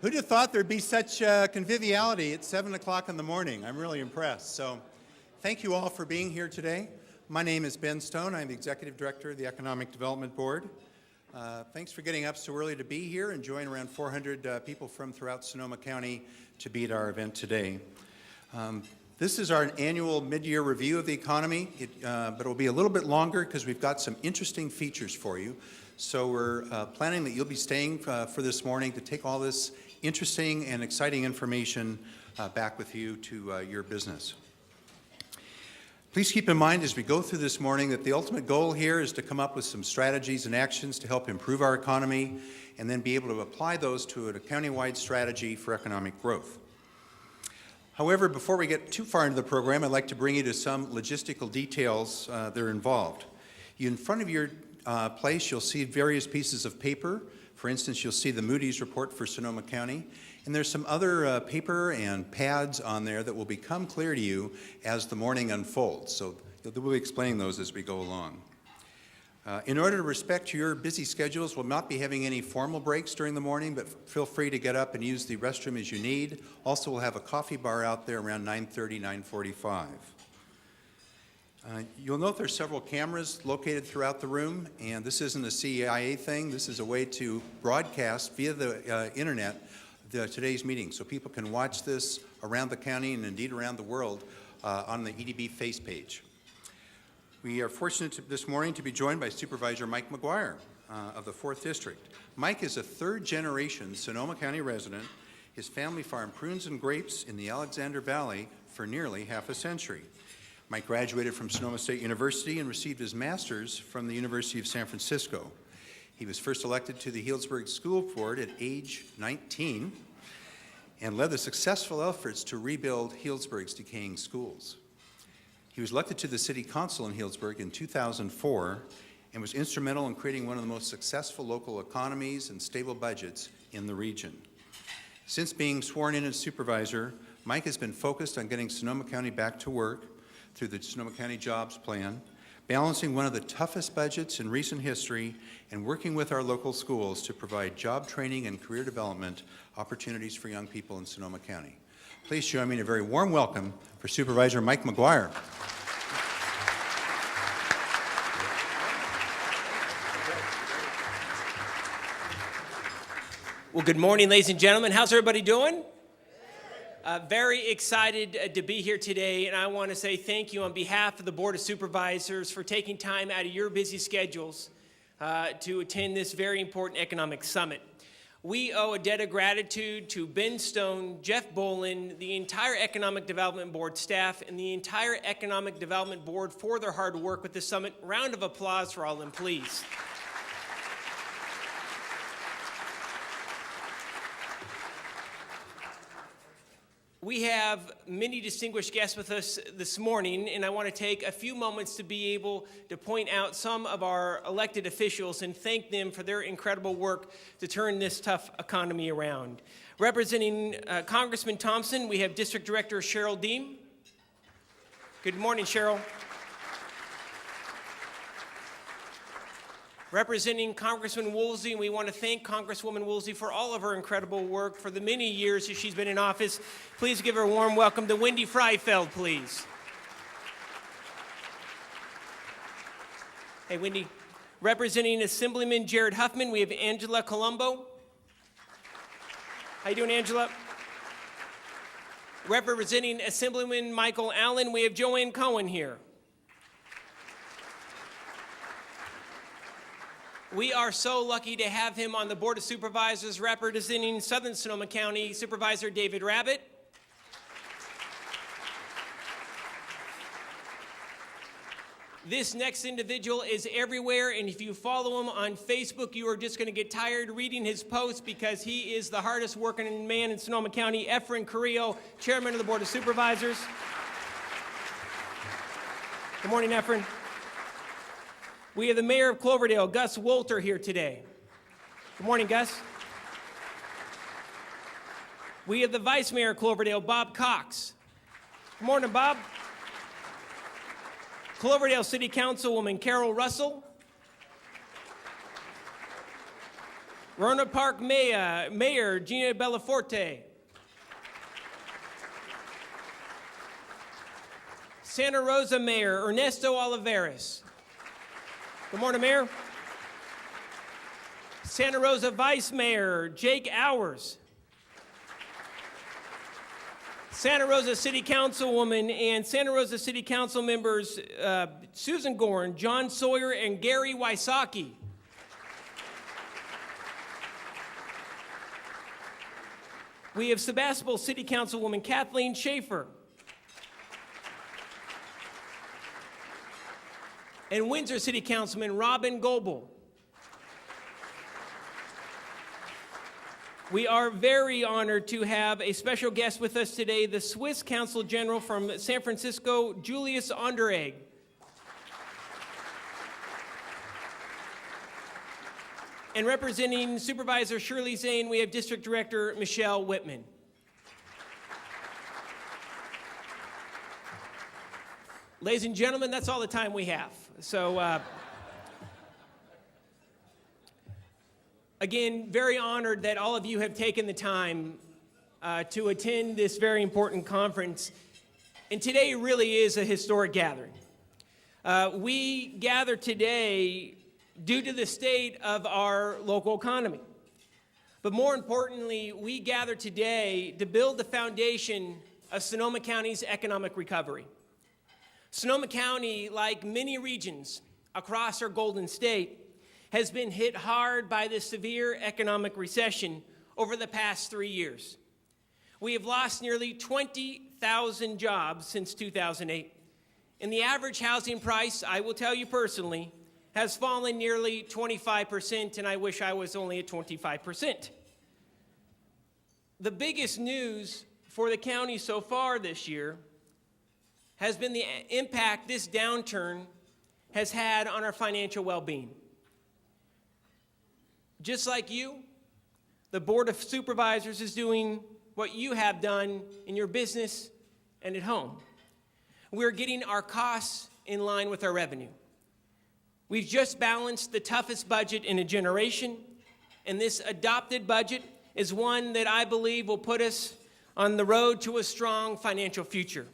Who'd have thought there'd be such conviviality at 7 o'clock in the morning? I'm really impressed. So thank you all for being here today. My name is Ben Stone. I'm the Executive Director of the Economic Development Board. Thanks for getting up so early to be here and join around 400 people from throughout Sonoma County to be at our event today. This is our annual mid-year review of the economy, but it will be a little bit longer because we've got some interesting features for you. So we're planning that you'll be staying for this morning to take all this interesting and exciting information back with you to your business. Please keep in mind as we go through this morning that the ultimate goal here is to come up with some strategies and actions to help improve our economy and then be able to apply those to a county-wide strategy for economic growth. However, before we get too far into the program, I'd like to bring you to some logistical details that are involved. In front of your place, you'll see various pieces of paper. For instance, you'll see the Moody's report for Sonoma County, and there's some other paper and pads on there that will become clear to you as the morning unfolds. So we'll be explaining those as we go along. In order to respect your busy schedules, we'll not be having any formal breaks during the morning, but feel free to get up and use the restroom as you need. Also, we'll have a coffee bar out there around 9:30, 9:45. You'll note there's several cameras located throughout the room, and this isn't a CIA thing. This is a way to broadcast via the internet today's meeting, so people can watch this around the county and indeed around the world on the EDB face page. We are fortunate this morning to be joined by Supervisor Mike McGuire of the 4th District. Mike is a third-generation Sonoma County resident. His family farmed prunes and grapes in the Alexander Valley for nearly half a century. Mike graduated from Sonoma State University and received his master's from the University of San Francisco. He was first elected to the Healdsburg School Board at age 19 and led the successful efforts to rebuild Healdsburg's decaying schools. He was elected to the City Council in Healdsburg in 2004 and was instrumental in creating one of the most successful local economies and stable budgets in the region. Since being sworn in as supervisor, Mike has been focused on getting Sonoma County back to work through the Sonoma County Jobs Plan, balancing one of the toughest budgets in recent history and working with our local schools to provide job training and career development opportunities for young people in Sonoma County. Please join me in a very warm welcome for Supervisor Mike McGuire. Well, good morning, ladies and gentlemen. How's everybody doing? Very excited to be here today, and I want to say thank you on behalf of the Board of Supervisors for taking time out of your busy schedules to attend this very important economic summit. We owe a debt of gratitude to Ben Stone, Jeff Bolin, the entire Economic Development Board staff, and the entire Economic Development Board for their hard work with this summit. Round of applause for all of them, please. We have many distinguished guests with us this morning, and I want to take a few moments to be able to point out some of our elected officials and thank them for their incredible work to turn this tough economy around. Representing Congressman Thompson, we have District Director Cheryl Deem. Good morning, Cheryl. Representing Congressman Woolsey, we want to thank Congresswoman Woolsey for all of her incredible work for the many years that she's been in office. Please give her a warm welcome to Wendy Freifeld, please. Hey, Wendy. Representing Assemblyman Jared Huffman, we have Angela Colombo. How you doing, Angela? Representing Assemblyman Michael Allen, we have Joanne Cohen here. We are so lucky to have him on the Board of Supervisors representing Southern Sonoma County, Supervisor David Rabbit. This next individual is everywhere, and if you follow him on Facebook, you are just going to get tired reading his posts because he is the hardest working man in Sonoma County, Efren Carrillo, Chairman of the Board of Supervisors. Good morning, Efren. We have the Mayor of Cloverdale, Gus Wolter, here today. Good morning, Gus. We have the Vice Mayor of Cloverdale, Bob Cox. Good morning, Bob. Cloverdale City Councilwoman Carol Russell. Rona Park Mayor Gina Bellaforte. Santa Rosa Mayor Ernesto Olivares. Good morning, Mayor. Santa Rosa Vice Mayor Jake Hours. Santa Rosa City Councilwoman and Santa Rosa City Council members Susan Gorn, John Sawyer, and Gary Wysocki. We have Sebastopol City Councilwoman Kathleen Schaefer. And Windsor City Councilman Robin Goebel. We are very honored to have a special guest with us today, the Swiss Consul General from San Francisco, Julius Onderegg. And representing Supervisor Shirley Zane, we have District Director Michelle Whitman. Ladies and gentlemen, that's all the time we have. So, again, very honored that all of you have taken the time to attend this very important conference. And today really is a historic gathering. We gather today due to the state of our local economy. But more importantly, we gather today to build the foundation of Sonoma County's economic recovery. Sonoma County, like many regions across our Golden State, has been hit hard by the severe economic recession over the past 3 years. We have lost nearly 20,000 jobs since 2008. And the average housing price, I will tell you personally, has fallen nearly 25%, and I wish I was only at 25%. The biggest news for the county so far this year has been the impact this downturn has had on our financial well-being. Just like you, the Board of Supervisors is doing what you have done in your business and at home. We're getting our costs in line with our revenue. We've just balanced the toughest budget in a generation, and this adopted budget is one that I believe will put us on the road to a strong financial future.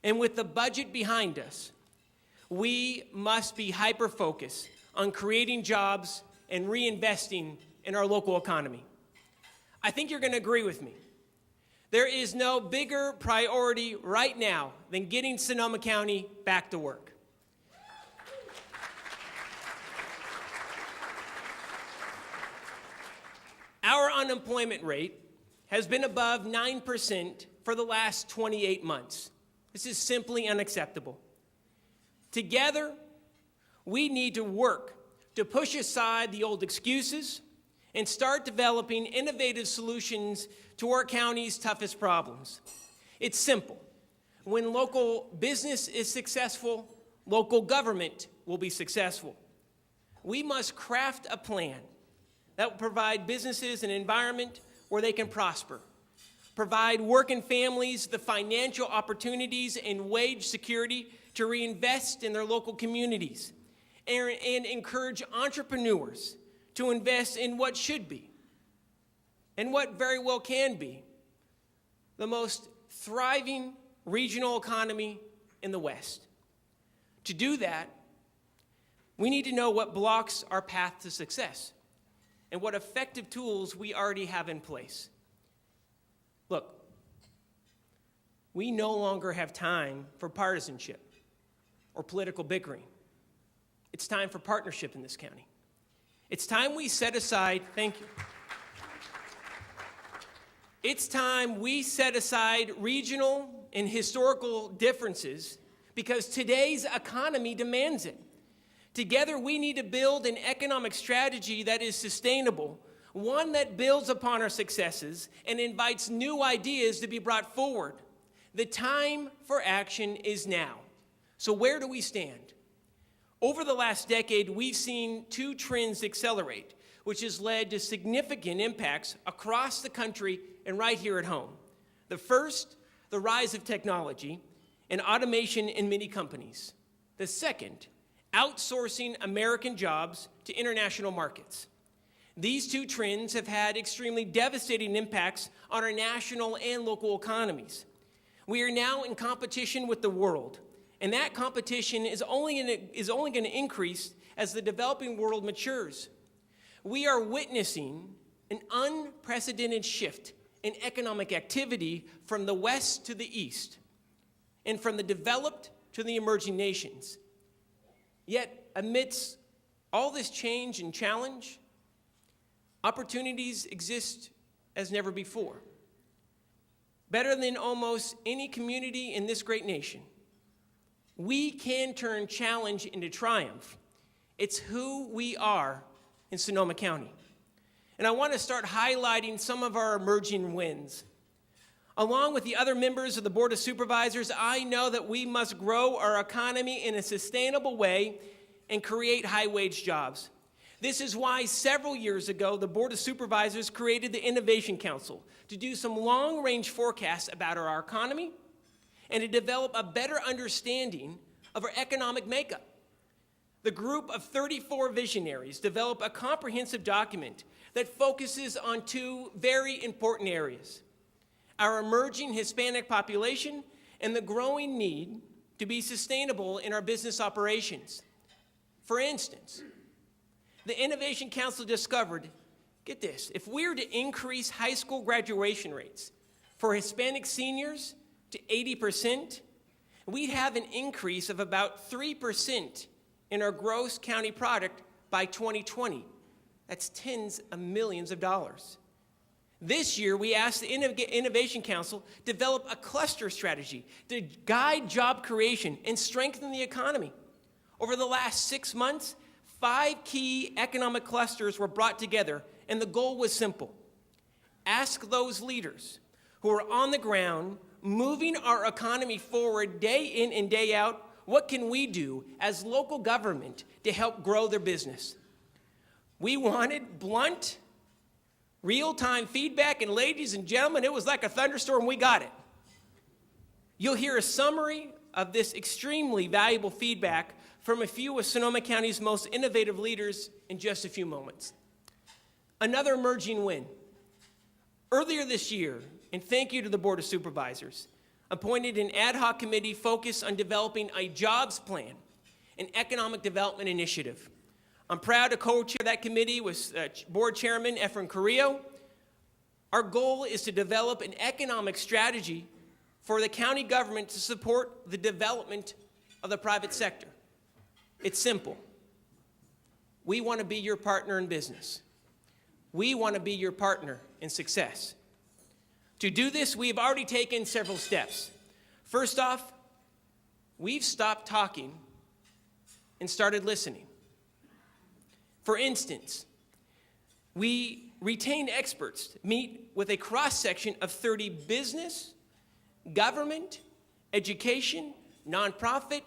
And with the budget behind us, we must be hyper-focused on creating jobs and reinvesting in our local economy. I think you're going to agree with me. There is no bigger priority right now than getting Sonoma County back to work. Our unemployment rate has been above 9% for the last 28 months. This is simply unacceptable. Together, we need to work to push aside the old excuses and start developing innovative solutions to our county's toughest problems. It's simple. When local business is successful, local government will be successful. We must craft a plan that will provide businesses an environment where they can prosper, provide working families the financial opportunities and wage security to reinvest in their local communities, and encourage entrepreneurs to invest in what should be and what very well can be the most thriving regional economy in the West. To do that, we need to know what blocks our path to success and what effective tools we already have in place. Look, we no longer have time for partisanship or political bickering. It's time for partnership in this county. It's time we set aside, thank you. It's time we set aside regional and historical differences because today's economy demands it. Together, we need to build an economic strategy that is sustainable, one that builds upon our successes and invites new ideas to be brought forward. The time for action is now. So where do we stand? Over the last decade, we've seen two trends accelerate, which has led to significant impacts across the country and right here at home. The first, the rise of technology and automation in many companies. The second, outsourcing American jobs to international markets. These two trends have had extremely devastating impacts on our national and local economies. We are now in competition with the world, and that competition is only going to increase as the developing world matures. We are witnessing an unprecedented shift in economic activity from the West to the East, and from the developed to the emerging nations. Yet, amidst all this change and challenge, opportunities exist as never before. Better than almost any community in this great nation, we can turn challenge into triumph. It's who we are in Sonoma County. And I want to start highlighting some of our emerging wins. Along with the other members of the Board of Supervisors, I know that we must grow our economy in a sustainable way and create high-wage jobs. This is why several years ago, the Board of Supervisors created the Innovation Council to do some long-range forecasts about our economy and to develop a better understanding of our economic makeup. The group of 34 visionaries developed a comprehensive document that focuses on two very important areas: our emerging Hispanic population and the growing need to be sustainable in our business operations. For instance, the Innovation Council discovered, get this, if we were to increase high school graduation rates for Hispanic seniors to 80%, we'd have an increase of about 3% in our gross county product by 2020. That's tens of millions of dollars. This year, we asked the Innovation Council to develop a cluster strategy to guide job creation and strengthen the economy. Over the last 6 months, 5 key economic clusters were brought together, and the goal was simple: ask those leaders who are on the ground, moving our economy forward day in and day out, what can we do as local government to help grow their business? We wanted blunt, real-time feedback, and ladies and gentlemen, it was like a thunderstorm. We got it. You'll hear a summary of this extremely valuable feedback from a few of Sonoma County's most innovative leaders in just a few moments. Another emerging win. Earlier this year, and thank you to the Board of Supervisors, appointed an ad hoc committee focused on developing a jobs plan, an economic development initiative. I'm proud to co-chair that committee with Board Chairman Efren Carrillo. Our goal is to develop an economic strategy for the county government to support the development of the private sector. It's simple. We want to be your partner in business. We want to be your partner in success. To do this, we've already taken several steps. First off, we've stopped talking and started listening. For instance, we retain experts to meet with a cross-section of 30 business, government, education, nonprofit,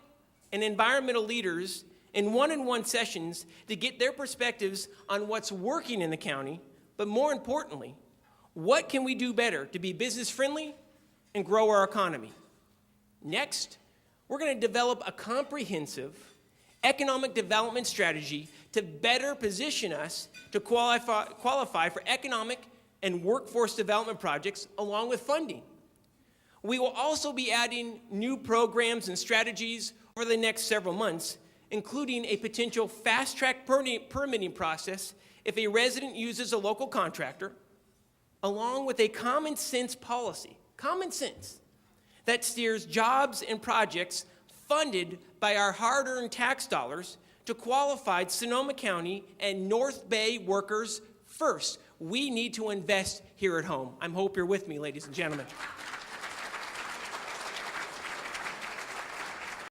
and environmental leaders in one-on-one sessions to get their perspectives on what's working in the county, but more importantly, what can we do better to be business-friendly and grow our economy? Next, we're going to develop a comprehensive economic development strategy to better position us to qualify for economic and workforce development projects along with funding. We will also be adding new programs and strategies over the next several months, including a potential fast-track permitting process if a resident uses a local contractor, along with a common sense policy, that steers jobs and projects funded by our hard-earned tax dollars to qualified Sonoma County and North Bay workers first. We need to invest here at home. I hope you're with me, ladies and gentlemen.